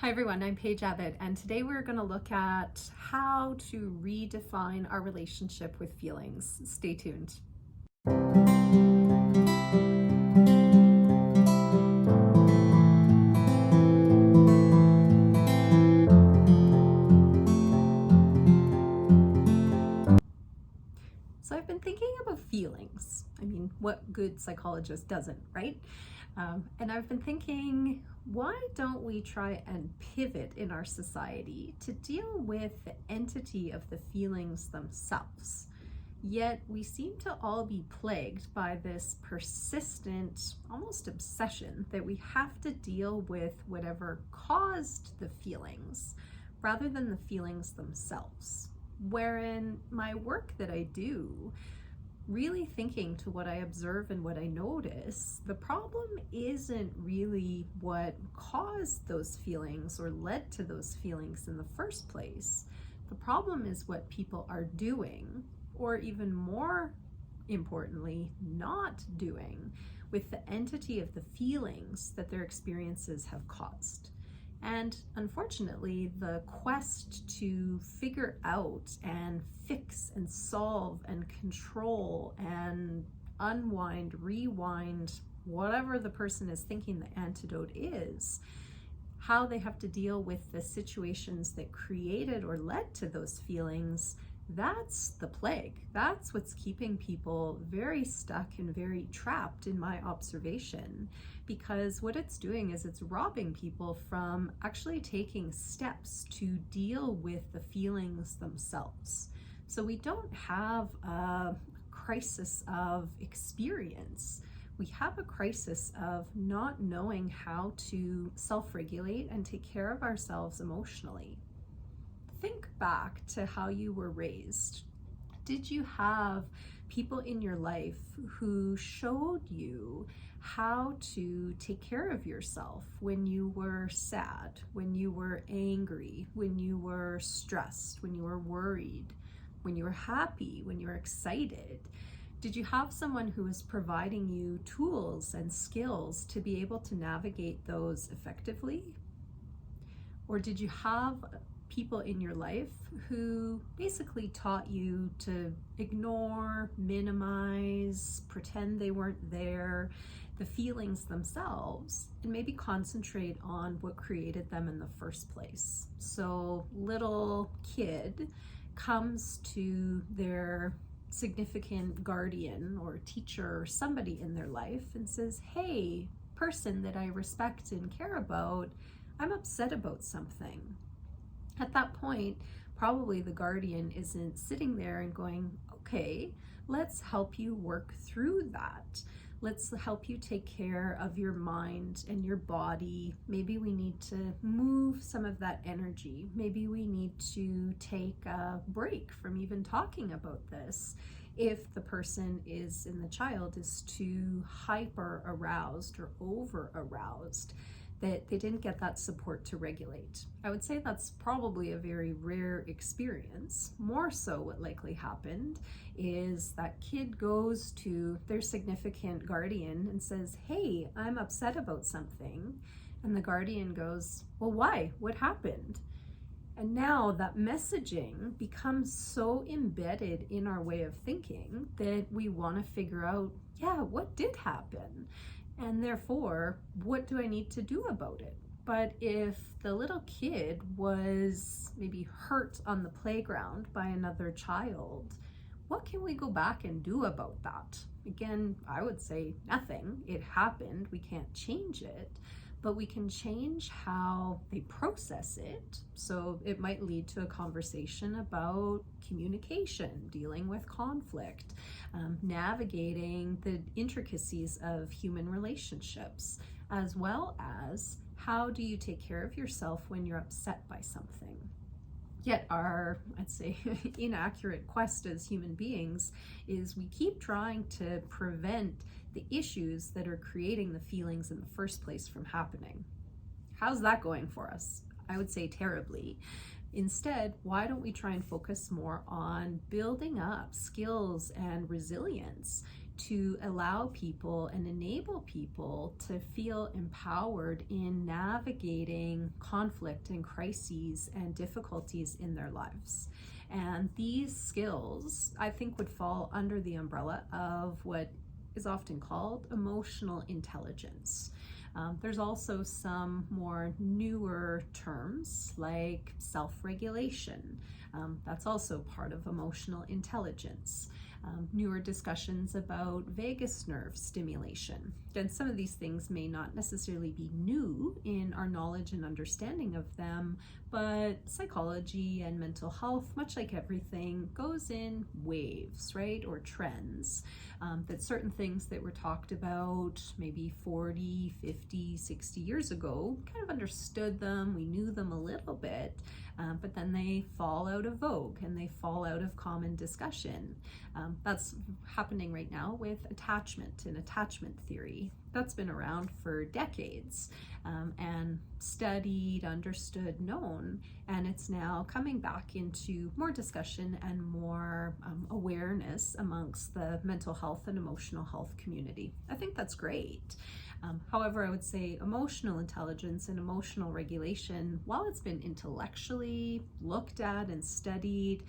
Hi everyone, I'm Paige Abbott, and today we're going to look at how to redefine our relationship with feelings. Stay tuned. So I've been thinking about feelings. I mean, what good psychologist doesn't, right? And I've been thinking, why don't we try and pivot in our society to deal with the entity of the feelings themselves? Yet we seem to all be plagued by this persistent, almost obsession that we have to deal with whatever caused the feelings rather than the feelings themselves. Wherein my work that I do, really thinking to what I observe and what I notice, the problem isn't really what caused those feelings or led to those feelings in the first place. The problem is what people are doing, or even more importantly, not doing with the entity of the feelings that their experiences have caused. And unfortunately, the quest to figure out and fix and solve and control and unwind, rewind, whatever the person is thinking the antidote is, how they have to deal with the situations that created or led to those feelings, that's the plague. That's what's keeping people very stuck and very trapped in my observation, because what it's doing is it's robbing people from actually taking steps to deal with the feelings themselves. So we don't have a crisis of experience. We have a crisis of not knowing how to self-regulate and take care of ourselves emotionally. Think back to how you were raised. Did you have people in your life who showed you how to take care of yourself when you were sad, when you were angry, when you were stressed, when you were worried, when you were happy, when you were excited? Did you have someone who was providing you tools and skills to be able to navigate those effectively? Or did you have people in your life who basically taught you to ignore, minimize, pretend they weren't there, the feelings themselves, and maybe concentrate on what created them in the first place? So little kid comes to their significant guardian or teacher or somebody in their life and says, "Hey, person that I respect and care about, I'm upset about something." At that point, probably the guardian isn't sitting there and going, "Okay, let's help you work through that. Let's help you take care of your mind and your body. Maybe we need to move some of that energy. Maybe we need to take a break from even talking about this." If the person in the child is too hyper aroused or over aroused, that they didn't get that support to regulate. I would say that's probably a very rare experience. More so, what likely happened is that kid goes to their significant guardian and says, "Hey, I'm upset about something." And the guardian goes, "Well, why? What happened?" And now that messaging becomes so embedded in our way of thinking that we want to figure out, yeah, what did happen? And therefore, what do I need to do about it? But if the little kid was maybe hurt on the playground by another child, what can we go back and do about that? Again, I would say nothing. It happened. We can't change it, but we can change how they process it. So it might lead to a conversation about communication, dealing with conflict, navigating the intricacies of human relationships, as well as how do you take care of yourself when you're upset by something. Yet our, I'd say, inaccurate quest as human beings is we keep trying to prevent the issues that are creating the feelings in the first place from happening. How's that going for us? I would say terribly. Instead, why don't we try and focus more on building up skills and resilience to allow people and enable people to feel empowered in navigating conflict and crises and difficulties in their lives. And these skills, I think, would fall under the umbrella of what is often called emotional intelligence. There's also some more newer terms like self-regulation. That's also part of emotional intelligence. Newer discussions about vagus nerve stimulation. And some of these things may not necessarily be new in our knowledge and understanding of them, but psychology and mental health, much like everything, goes in waves, right? Or trends. That certain things that were talked about maybe 40, 50, 60 years ago, kind of understood them, we knew them a little bit, but then they fall out of vogue and they fall out of common discussion. That's happening right now with attachment and attachment theory. That's been around for decades and studied, understood, known, and it's now coming back into more discussion and more awareness amongst the mental health and emotional health community. I think that's great. However, I would say emotional intelligence and emotional regulation, while it's been intellectually looked at and studied,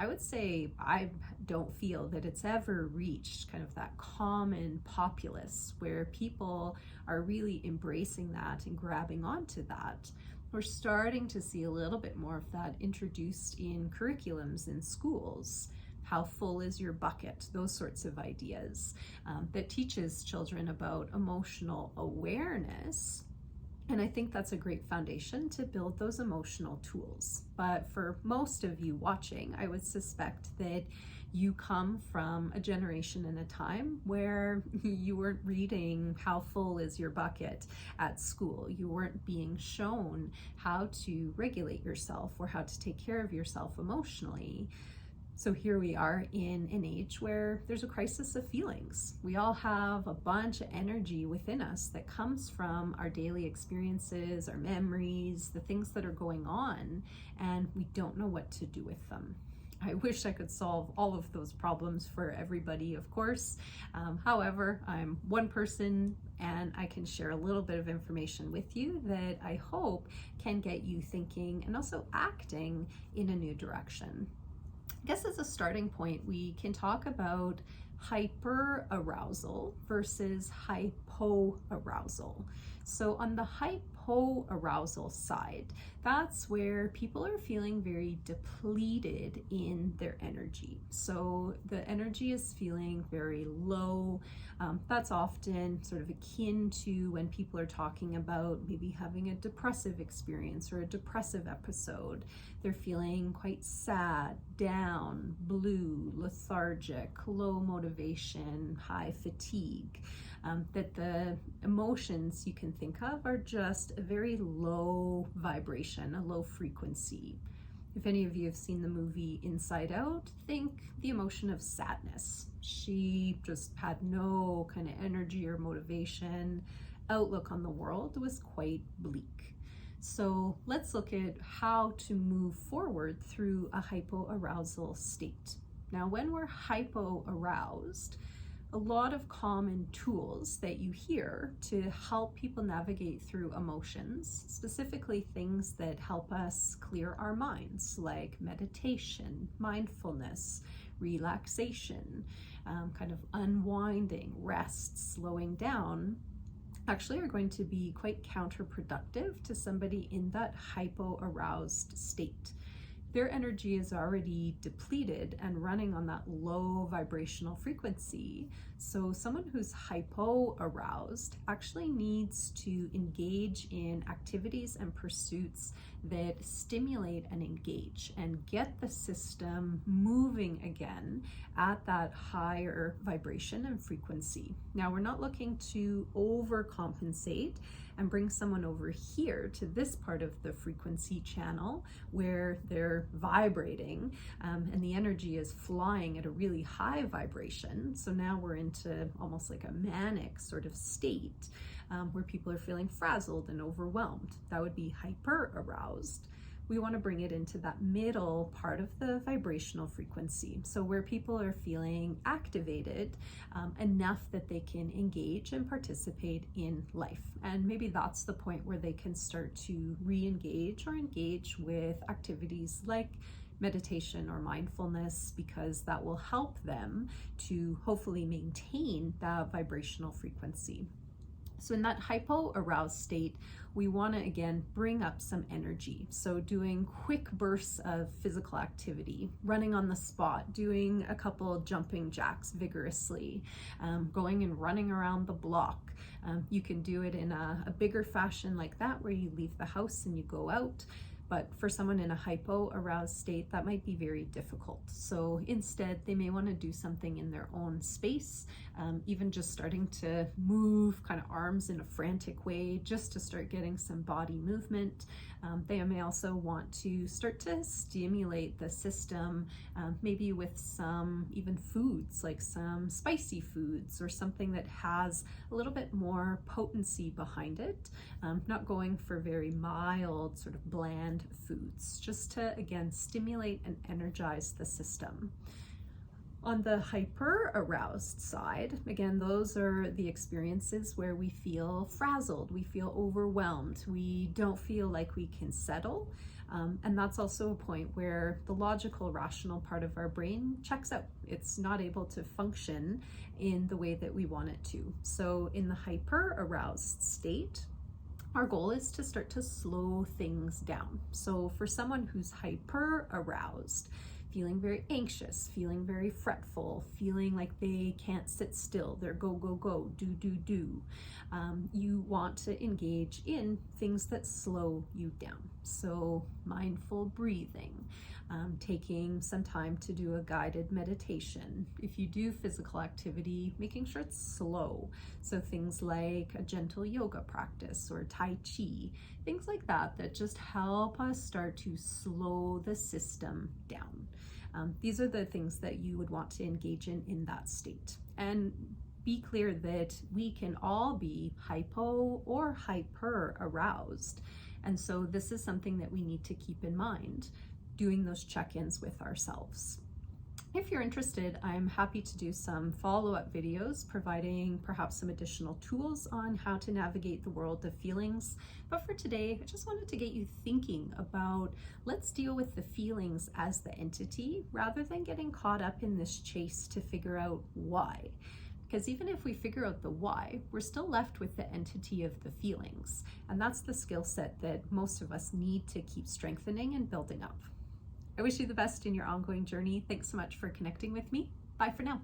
I would say I don't feel that it's ever reached kind of that common populace where people are really embracing that and grabbing onto that. We're starting to see a little bit more of that introduced in curriculums in schools. How full is your bucket? Those sorts of ideas that teaches children about emotional awareness. And I think that's a great foundation to build those emotional tools. But for most of you watching, I would suspect that you come from a generation and a time where you weren't reading how full is your bucket at school. You weren't being shown how to regulate yourself or how to take care of yourself emotionally. So here we are in an age where there's a crisis of feelings. We all have a bunch of energy within us that comes from our daily experiences, our memories, the things that are going on, and we don't know what to do with them. I wish I could solve all of those problems for everybody, of course. However, I'm one person and I can share a little bit of information with you that I hope can get you thinking and also acting in a new direction. I guess as a starting point, we can talk about hyperarousal versus hypoarousal. So on the hypoarousal side, that's where people are feeling very depleted in their energy. So the energy is feeling very low. That's often sort of akin to when people are talking about maybe having a depressive experience or a depressive episode. They're feeling quite sad, down, blue, lethargic, low motivation, high fatigue. That the emotions you can think of are just a very low vibration, a low frequency. If any of you have seen the movie Inside Out, think the emotion of sadness. She just had no kind of energy or motivation. Outlook on the world was quite bleak. So let's look at how to move forward through a hypoarousal state. Now, when we're hypoaroused, a lot of common tools that you hear to help people navigate through emotions, specifically things that help us clear our minds, like meditation, mindfulness, relaxation, kind of unwinding, rest, slowing down, actually are going to be quite counterproductive to somebody in that hypoaroused state. Their energy is already depleted and running on that low vibrational frequency. So someone who's hypoaroused actually needs to engage in activities and pursuits that stimulate and engage and get the system moving again at that higher vibration and frequency. Now, we're not looking to overcompensate and bring someone over here to this part of the frequency channel where they're vibrating and the energy is flying at a really high vibration. So now we're into almost like a manic sort of state where people are feeling frazzled and overwhelmed. That would be hyper aroused. we want to bring it into that middle part of the vibrational frequency. So where people are feeling activated enough that they can engage and participate in life. And maybe that's the point where they can start to re-engage or engage with activities like meditation or mindfulness, because that will help them to hopefully maintain that vibrational frequency. So in that hypo-aroused state, we want to again bring up some energy. So doing quick bursts of physical activity, running on the spot, doing a couple jumping jacks vigorously, going and running around the block. You can do it in a bigger fashion like that, where you leave the house and you go out. But for someone in a hypo-aroused state, that might be very difficult. So instead, they may want to do something in their own space, even just starting to move kind of arms in a frantic way, just to start getting some body movement. They may also want to start to stimulate the system, maybe with some even foods, like some spicy foods or something that has a little bit more potency behind it, not going for very mild, sort of bland foods, just to again stimulate and energize the system. On the hyper-aroused side, again, those are the experiences where we feel frazzled, we feel overwhelmed, we don't feel like we can settle. And that's also a point where the logical, rational part of our brain checks out. It's not able to function in the way that we want it to. So in the hyper-aroused state, our goal is to start to slow things down. So for someone who's hyper-aroused, feeling very anxious, feeling very fretful, feeling like they can't sit still, they're go, go, go, do, do, do. You want to engage in things that slow you down. So mindful breathing, taking some time to do a guided meditation. If you do physical activity, making sure it's slow. So things like a gentle yoga practice or Tai Chi, things like that, that just help us start to slow the system down. These are the things that you would want to engage in that state. And be clear that we can all be hypo or hyper aroused. And so this is something that we need to keep in mind, doing those check-ins with ourselves. If you're interested, I'm happy to do some follow-up videos providing perhaps some additional tools on how to navigate the world of feelings. But for today, I just wanted to get you thinking about, let's deal with the feelings as the entity rather than getting caught up in this chase to figure out why. Because even if we figure out the why, we're still left with the entity of the feelings. And that's the skill set that most of us need to keep strengthening and building up. I wish you the best in your ongoing journey. Thanks so much for connecting with me. Bye for now.